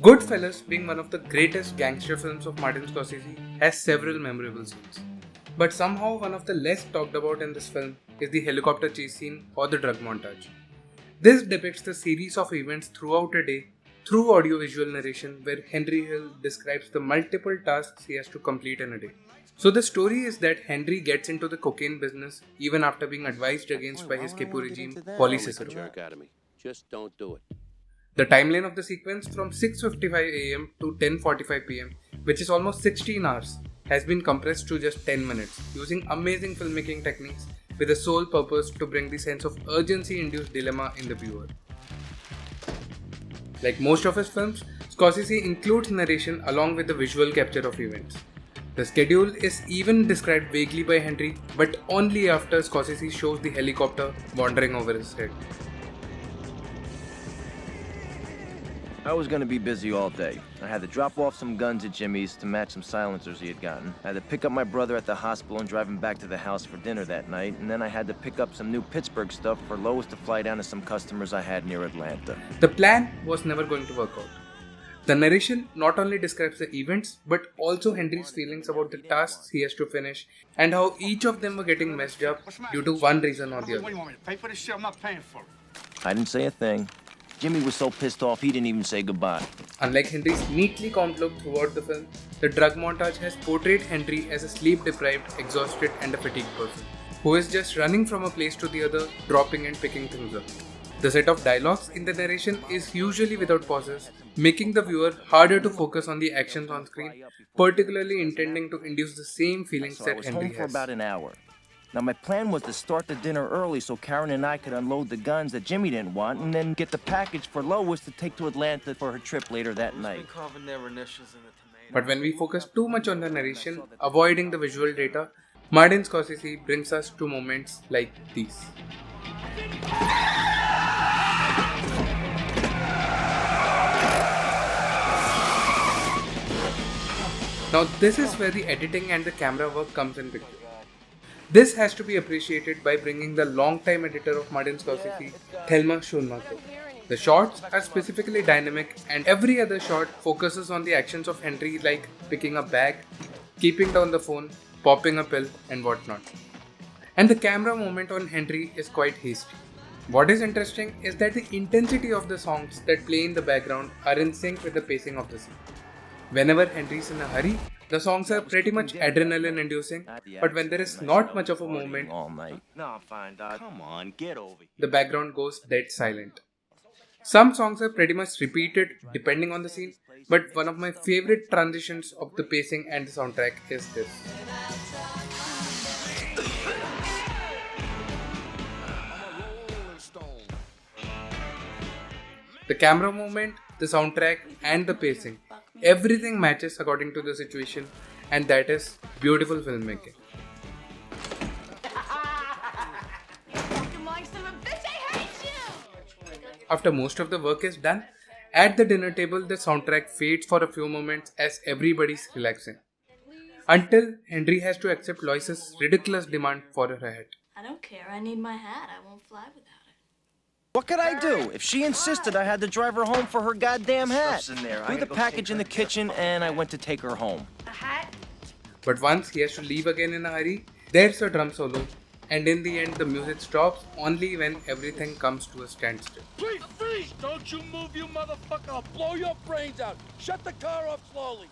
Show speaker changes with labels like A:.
A: Goodfellas, being one of the greatest gangster films of Martin Scorsese, has several memorable scenes. But somehow one of the less talked about in this film is the helicopter chase scene or the drug montage. This depicts the series of events throughout a day through audiovisual narration where Henry Hill describes the multiple tasks he has to complete in a day. So the story is that Henry gets into the cocaine business even after being advised against by his Capo regime, Paulie Cicero.
B: Just don't do it.
A: The timeline of the sequence from 6:55 am to 10:45 pm, which is almost 16 hours, has been compressed to just 10 minutes using amazing filmmaking techniques with the sole purpose to bring the sense of urgency-induced dilemma in the viewer. Like most of his films, Scorsese includes narration along with the visual capture of events. The schedule is even described vaguely by Henry, but only after Scorsese shows the helicopter wandering over his head.
C: I was gonna be busy all day. I had to drop off some guns at Jimmy's to match some silencers he had gotten. I had to pick up my brother at the hospital and drive him back to the house for dinner that night. And then I had to pick up some new Pittsburgh stuff for Lois to fly down to some customers I had near Atlanta.
A: The plan was never going to work out. The narration not only describes the events, but also Henry's feelings about the tasks he has to finish and how each of them were getting messed up due to one reason or the
D: What do
A: other.
D: you want me to pay for this shit? I'm not paying for it.
C: I didn't say a thing. Jimmy was so pissed off he didn't even say goodbye.
A: Unlike Henry's neatly calm look throughout the film, the drug montage has portrayed Henry as a sleep-deprived, exhausted and a fatigued person, who is just running from a place to the other, dropping and picking things up. The set of dialogues in the narration is usually without pauses, making the viewer harder to focus on the actions on screen, particularly intending to induce the same feelings
C: So I
A: that
C: was
A: Henry
C: home for
A: has.
C: about an hour. Now my plan was to start the dinner early so Karen and I could unload the guns that Jimmy didn't want and then get the package for Lois to take to Atlanta for her trip later that night.
A: But when we focus too much on the narration, avoiding the visual data, Martin Scorsese brings us to moments like these. Now this is where the editing and the camera work comes in picture. This has to be appreciated by bringing the long-time editor of Martin Scorsese, Thelma Schoonmaker. The shots are specifically dynamic and every other shot focuses on the actions of Henry like picking a bag, keeping down the phone, popping a pill and whatnot. And the camera movement on Henry is quite hasty. What is interesting is that the intensity of the songs that play in the background are in sync with the pacing of the scene. Whenever Henry's in a hurry, the songs are pretty much adrenaline inducing, but when there is not much of a movement,
C: All night.
E: No, I'm fine, Doc. Come on, get over here.
A: the background goes dead silent. Some songs are pretty much repeated depending on the scene, but one of my favorite transitions of the pacing and the soundtrack is this. The camera movement, the soundtrack, and the pacing, everything matches according to the situation, and that is beautiful filmmaking. After most of the work is done, at the dinner table the soundtrack fades for a few moments as everybody's relaxing. Until Henry has to accept Lois's ridiculous demand for her hat.
F: I don't care. I need my hat. I won't fly without it.
C: What could I do? If she insisted, I had to drive her home for her goddamn hat.
E: Stuff's in there. I
C: Threw
E: gotta
C: the
E: go
C: package
E: take
C: in the
E: her.
C: kitchen and I went to take her home.
F: A hat?
A: But once he has to leave again in a hurry, there's a drum solo, and in the end the music stops only when everything comes to a standstill.
G: Please, freeze! Don't you move, you motherfucker! I'll blow your brains out! Shut the car off slowly!